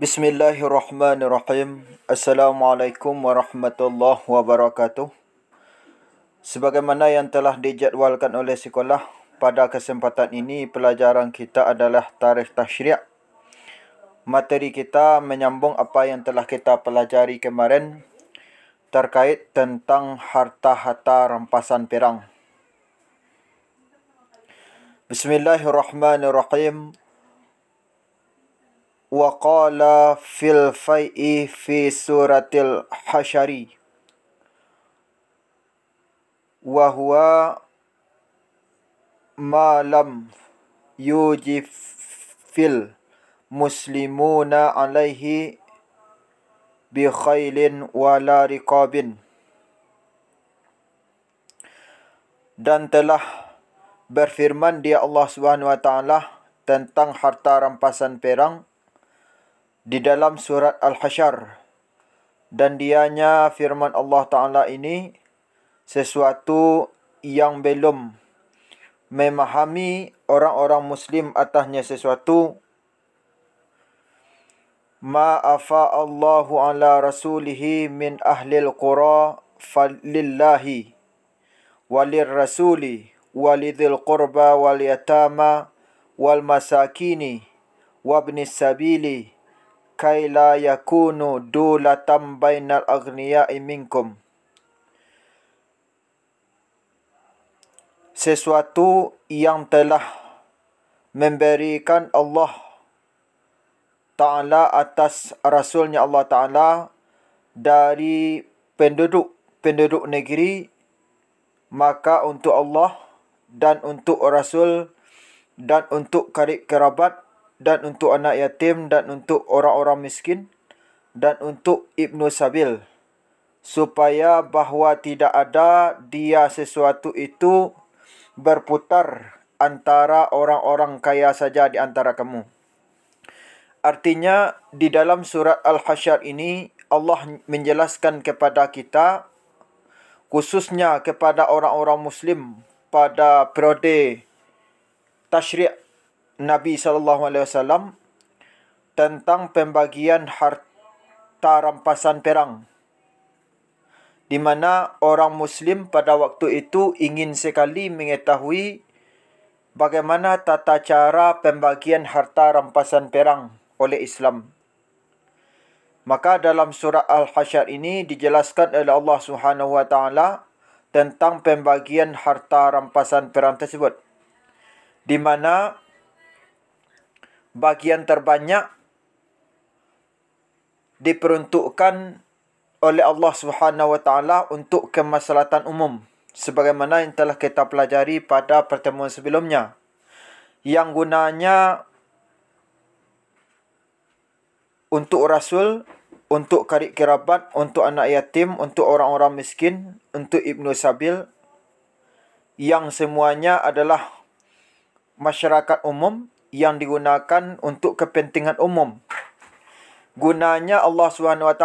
Bismillahirrahmanirrahim. Assalamualaikum warahmatullahi wabarakatuh. Sebagaimana yang telah dijadualkan oleh sekolah, pada kesempatan ini pelajaran kita adalah tarikh tasyri'. Materi kita menyambung apa yang telah kita pelajari kemarin terkait tentang harta-harta rampasan perang. Bismillahirrahmanirrahim. Wa qala fil fai'i fi suratil hasyari wa huwa ma lam yujifil muslimuna alaihi bi khailin wala riqabin. Dan telah berfirman dia Allah Subhanahu wa taala tentang harta rampasan perang di dalam surat Al-Hasyr, dan dianya firman Allah Ta'ala ini sesuatu yang belum memahami orang-orang Muslim atasnya sesuatu. Ma afa Allahu ala rasulihi min ahlil qura falillahi walir rasuli walidhil qurba wal yatama wal masakini wabnis sabili kai la yakunu dulatam bainal aghniya'i minkum. Sesuatu yang telah memberikan Allah Ta'ala atas Rasulnya Allah Ta'ala dari penduduk negeri, maka untuk Allah dan untuk Rasul dan untuk karib kerabat dan untuk anak yatim dan untuk orang-orang miskin dan untuk ibnu sabil, supaya bahawa tidak ada dia sesuatu itu berputar antara orang-orang kaya saja di antara kamu. Artinya di dalam surat Al-Hasyr ini Allah menjelaskan kepada kita, khususnya kepada orang-orang Muslim pada periode tasyri' Nabi SAW, tentang pembagian harta rampasan perang, di mana orang Muslim pada waktu itu ingin sekali mengetahui bagaimana tata cara pembagian harta rampasan perang oleh Islam. Maka dalam surah Al-Hasyr ini dijelaskan oleh Allah Subhanahu wa taala tentang pembagian harta rampasan perang tersebut, di mana bagian terbanyak diperuntukkan oleh Allah Subhanahu wa taala untuk kemaslahatan umum, sebagaimana yang telah kita pelajari pada pertemuan sebelumnya, yang gunanya untuk Rasul, untuk karib kerabat, untuk anak yatim, untuk orang-orang miskin, untuk ibnu sabil, yang semuanya adalah masyarakat umum yang digunakan untuk kepentingan umum. Gunanya Allah SWT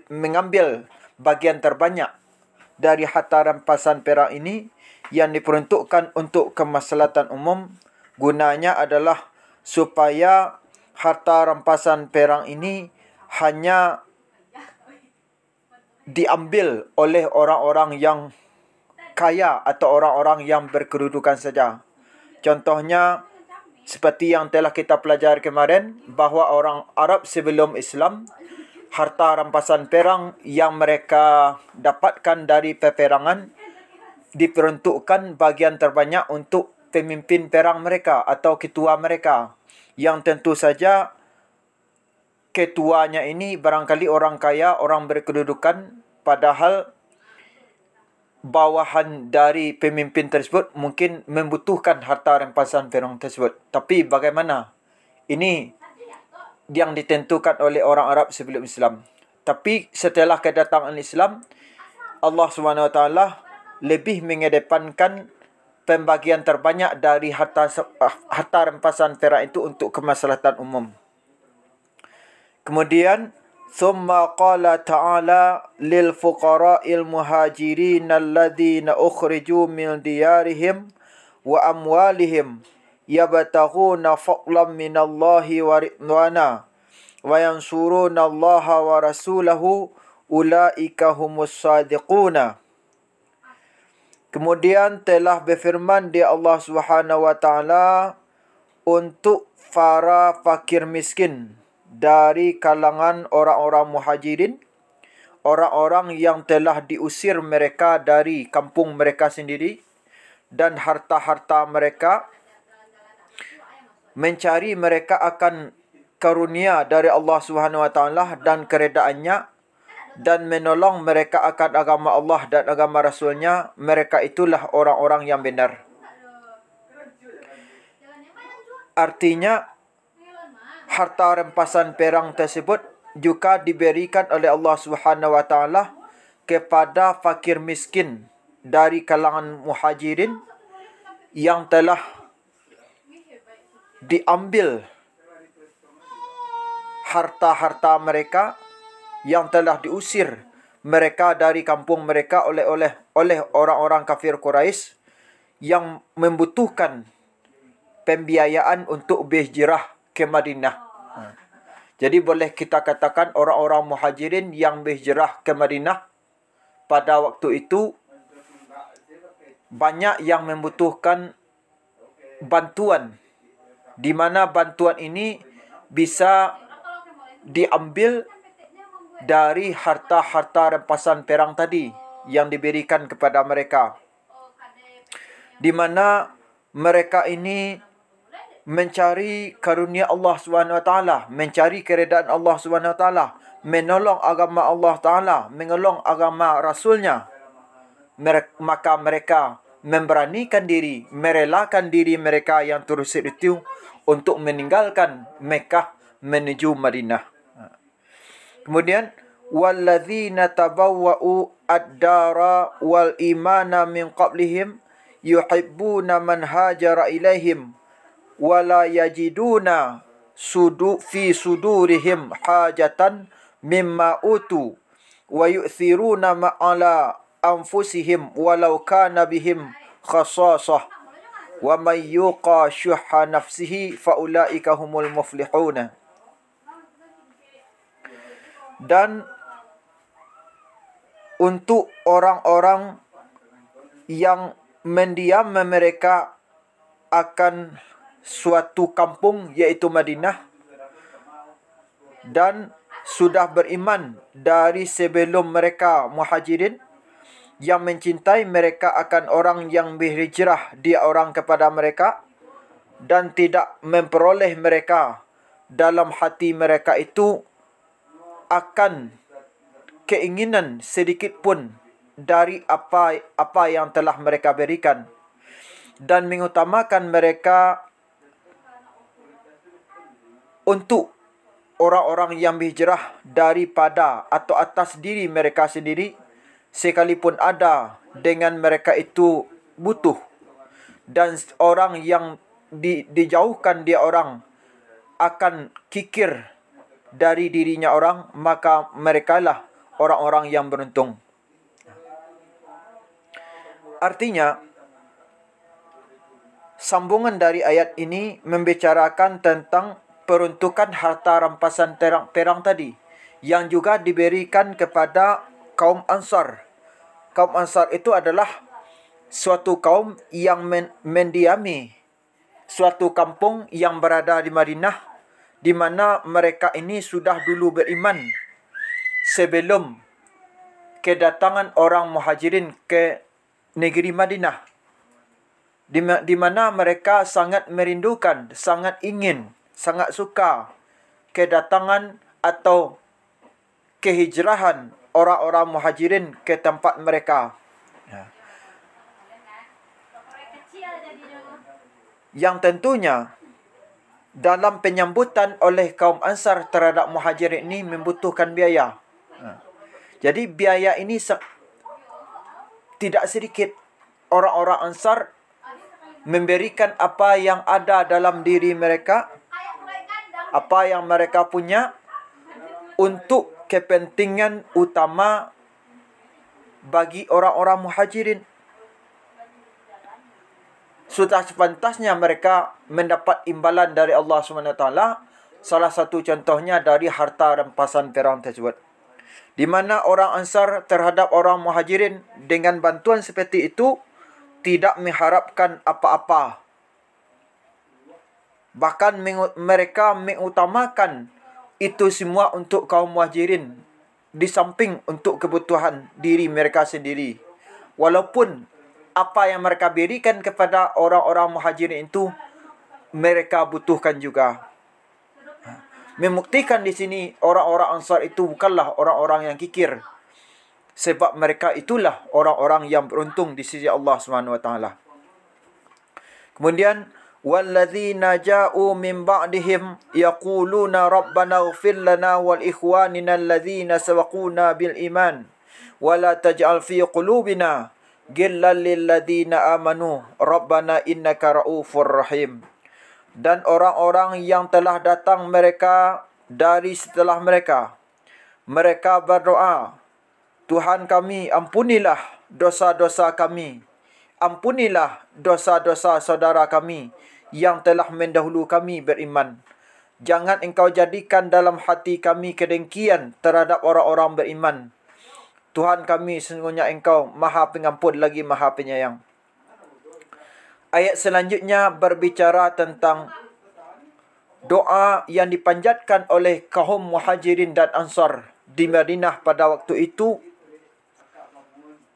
mengambil bagian terbanyak dari harta rampasan perang ini yang diperuntukkan untuk kemaslahatan umum. Gunanya adalah supaya harta rampasan perang ini hanya diambil oleh orang-orang yang kaya atau orang-orang yang berkedudukan saja. Contohnya seperti yang telah kita pelajari kemarin, bahawa orang Arab sebelum Islam, harta rampasan perang yang mereka dapatkan dari peperangan diperuntukkan bagian terbanyak untuk pemimpin perang mereka atau ketua mereka, yang tentu saja ketuanya ini barangkali orang kaya, orang berkedudukan, padahal bawahan dari pemimpin tersebut mungkin membutuhkan harta rampasan perang tersebut. Tapi bagaimana? Ini yang ditentukan oleh orang Arab sebelum Islam. Tapi setelah kedatangan Islam, Allah SWT lebih mengedepankan pembagian terbanyak dari harta rampasan perang itu untuk kemaslahatan umum. Kemudian ثم قال تعالى للفقراء المهاجرين الذين أخرجوا من ديارهم وأموالهم يبتغون فضلا من الله ورضوانا wa yansuruna Allaha wa rasulahu ulaika humus sadiquna. Kemudian telah berfirman dia Allah Subhanahu wa taala untuk para fakir miskin dari kalangan orang-orang muhajirin, orang-orang yang telah diusir mereka dari kampung mereka sendiri dan harta-harta mereka, mencari mereka akan karunia dari Allah Subhanahu wa taala dan keredaannya, dan menolong mereka akan agama Allah dan agama Rasulnya. Mereka itulah orang-orang yang benar. Artinya, harta rampasan perang tersebut juga diberikan oleh Allah Subhanahu wa taala kepada fakir miskin dari kalangan muhajirin yang telah diambil harta-harta mereka, yang telah diusir mereka dari kampung mereka oleh orang-orang kafir Quraisy yang membutuhkan pembiayaan untuk berhijrah ke Madinah. Jadi boleh kita katakan orang-orang muhajirin yang berhijrah ke Madinah pada waktu itu banyak yang membutuhkan bantuan, di mana bantuan ini bisa diambil dari harta-harta rampasan perang tadi yang diberikan kepada mereka, di mana mereka ini mencari karunia Allah Subhanahu wa taala, mencari keredaan Allah Subhanahu wa taala, menolong agama Allah taala, menolong agama Rasulnya. Maka mereka memberanikan diri, merelakan diri mereka yang terusir itu untuk meninggalkan Mekah menuju Madinah. Kemudian walladzina tabawwa'u ad-dara wal imana min qablihim yuhibbuna man hajara ilaihim wala yajiduna fi sudurihim hajatan mimma utu wa yu'thiruna ma'ala anfusihim walau kana bihim khasasah wa may yuqa syuhha nafsihi faulaika humul muflihuna. Dan untuk orang-orang yang mendiam mereka akan suatu kampung yaitu Madinah dan sudah beriman dari sebelum mereka muhajirin, yang mencintai mereka akan orang yang berhijrah dia orang kepada mereka dan tidak memperoleh mereka dalam hati mereka itu akan keinginan sedikit pun dari apa yang telah mereka berikan, dan mengutamakan mereka untuk orang-orang yang berhijrah daripada atau atas diri mereka sendiri, sekalipun ada dengan mereka itu butuh, dan orang yang dijauhkan dia orang akan kikir dari dirinya orang, maka merekalah orang-orang yang beruntung. Artinya, sambungan dari ayat ini membicarakan tentang peruntukan harta rampasan perang tadi yang juga diberikan kepada kaum Ansar. Kaum Ansar itu adalah suatu kaum yang mendiami suatu kampung yang berada di Madinah, di mana mereka ini sudah dulu beriman sebelum kedatangan orang muhajirin ke negeri Madinah, di mana mereka sangat merindukan, sangat ingin, sangat suka kedatangan atau kehijrahan orang-orang muhajirin ke tempat mereka. Yang tentunya dalam penyambutan oleh kaum Ansar terhadap muhajirin ini membutuhkan biaya. Jadi biaya ini tidak sedikit. Orang-orang Ansar memberikan apa yang ada dalam diri mereka, apa yang mereka punya, untuk kepentingan utama bagi orang-orang muhajirin. Sudah sepantasnya mereka mendapat imbalan dari Allah SWT Salah satu contohnya dari harta rampasan perang tersebut. Di mana orang Ansar terhadap orang Muhajirin dengan bantuan seperti itu tidak mengharapkan apa-apa. Bahkan mereka mengutamakan itu semua untuk kaum Muhajirin di samping untuk kebutuhan diri mereka sendiri. Walaupun apa yang mereka berikan kepada orang-orang Muhajirin itu mereka butuhkan juga. Membuktikan di sini orang-orang Ansar itu bukanlah orang-orang yang kikir. Sebab mereka itulah orang-orang yang beruntung di sisi Allah SWT. Kemudian, وَالَّذِينَ جَاءُوا مِنْ بَعْدِهِمْ يَقُولُونَ رَبَّنَا اغْفِرْ لَنَا وَالْإِخْوَانِنَا الَّذِينَ سَبَقُونَا بِالْإِيمَانِ وَلَا تَجْعَلْ فِي قُلُوبِنَا غِلًّا لِلَّذِينَ آمَنُوا رَبَّنَا إِنَّكَ رَءُوفٌ رَحِيمٌ. Dan orang-orang yang telah datang mereka dari setelah mereka, mereka berdoa, Tuhan kami, ampunilah dosa-dosa kami. Ampunilah dosa-dosa saudara kami yang telah mendahulu kami beriman. Jangan engkau jadikan dalam hati kami kedengkian terhadap orang-orang beriman. Tuhan kami, sesungguhnya engkau maha pengampun lagi maha penyayang. Ayat selanjutnya berbicara tentang doa yang dipanjatkan oleh kaum Muhajirin dan Ansar di Madinah pada waktu itu,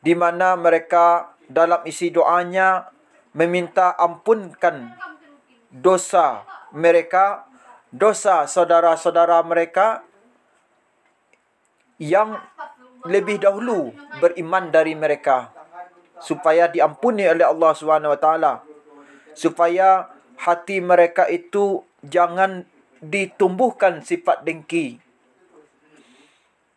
di mana mereka dalam isi doanya meminta ampunkan dosa mereka, dosa saudara-saudara mereka yang lebih dahulu beriman dari mereka, supaya diampuni oleh Allah SWT, supaya hati mereka itu jangan ditumbuhkan sifat dengki.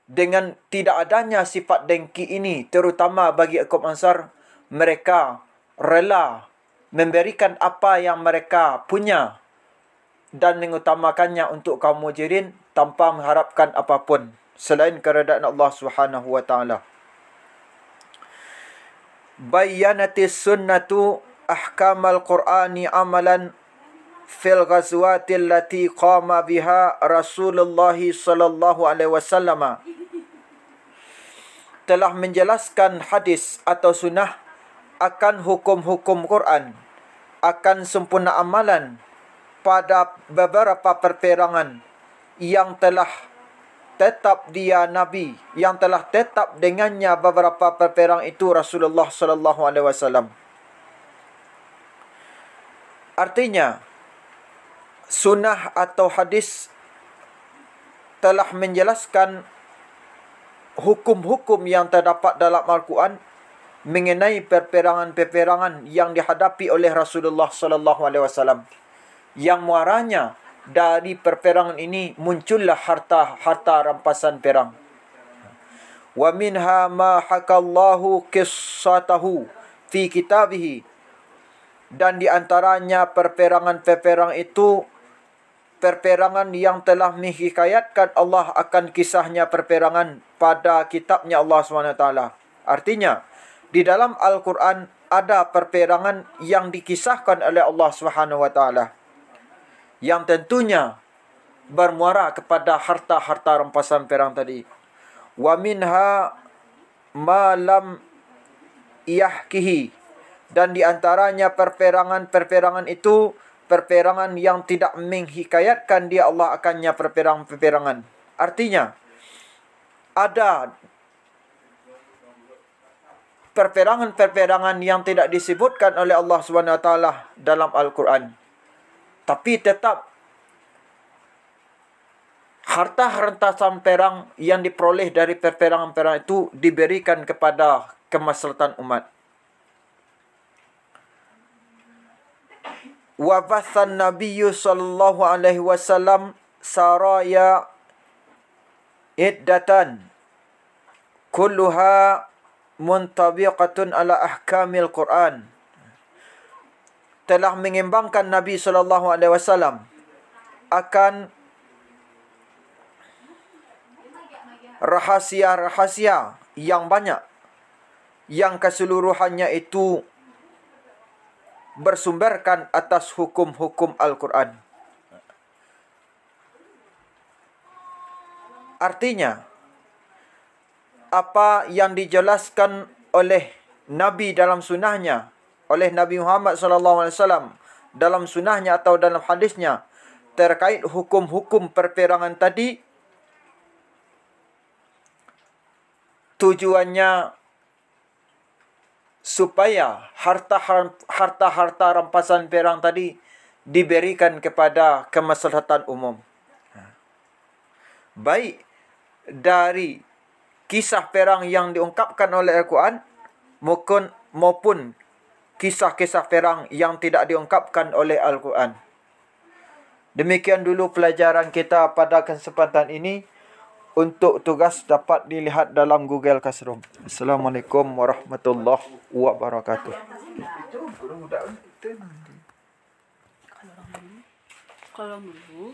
Dengan tidak adanya sifat dengki ini, terutama bagi kaum Ansar, mereka rela memberikan apa yang mereka punya dan mengutamakannya untuk kaum Muhajirin tanpa mengharapkan apapun selain keredaan Allah SWT. Bayyanatis sunnatu ahkamal Qur'ani amalan fil ghazwatil lati qama biha Rasulullah sallallahu alaihi wasallam. Telah menjelaskan hadis atau sunnah akan hukum-hukum Quran, akan sempurna amalan pada beberapa perperangan yang telah tetap dia Nabi, yang telah tetap dengannya beberapa perperang itu Rasulullah sallallahu alaihi wasallam. Artinya, sunnah atau hadis telah menjelaskan hukum-hukum yang terdapat dalam Al-Quran mengenai perperangan-perperangan yang dihadapi oleh Rasulullah sallallahu alaihi wasallam. Yang muaranya dari perperangan ini muncullah harta rampasan perang. Wa minha ma hakallahu qissatahu fi kitabihi. Dan di antaranya perperangan-perperangan itu perperangan yang telah menghikayatkan Allah akan kisahnya perperangan pada kitabnya Allah SWT. Artinya, di dalam Al-Quran ada perperangan yang dikisahkan oleh Allah SWT, yang tentunya bermuara kepada harta-harta rampasan perang tadi. Wa minha ma lam yahkihi. Dan di antaranya perperangan-perperangan itu perperangan yang tidak menghikayatkan dia Allah akannya perperangan-perperangan. Artinya, ada perperangan-perperangan yang tidak disebutkan oleh Allah SWT dalam Al-Quran. Tapi tetap harta rampasan perang yang diperoleh dari perperangan-perperangan itu diberikan kepada kemaslahatan umat. Wa bathan Nabiyyu sallallahu alaihi wasallam saraya iddatan kulluha muntabiqatun ala ahkamil Quran. Telah mengembangkan Nabi sallallahu alaihi wasallam akan rahasia-rahasia yang banyak yang keseluruhannya itu bersumberkan atas hukum-hukum Al-Quran. Artinya, apa yang dijelaskan oleh Nabi dalam sunnahnya, oleh Nabi Muhammad SAW dalam sunnahnya atau dalam hadisnya terkait hukum-hukum perperangan tadi, tujuannya supaya harta-harta rampasan perang tadi diberikan kepada kemaslahatan umum. Baik dari kisah perang yang diungkapkan oleh Al-Quran maupun kisah-kisah perang yang tidak diungkapkan oleh Al-Quran. Demikian dulu pelajaran kita pada kesempatan ini. Untuk tugas dapat dilihat dalam Google Classroom. Assalamualaikum warahmatullahi wabarakatuh. Kalau dulu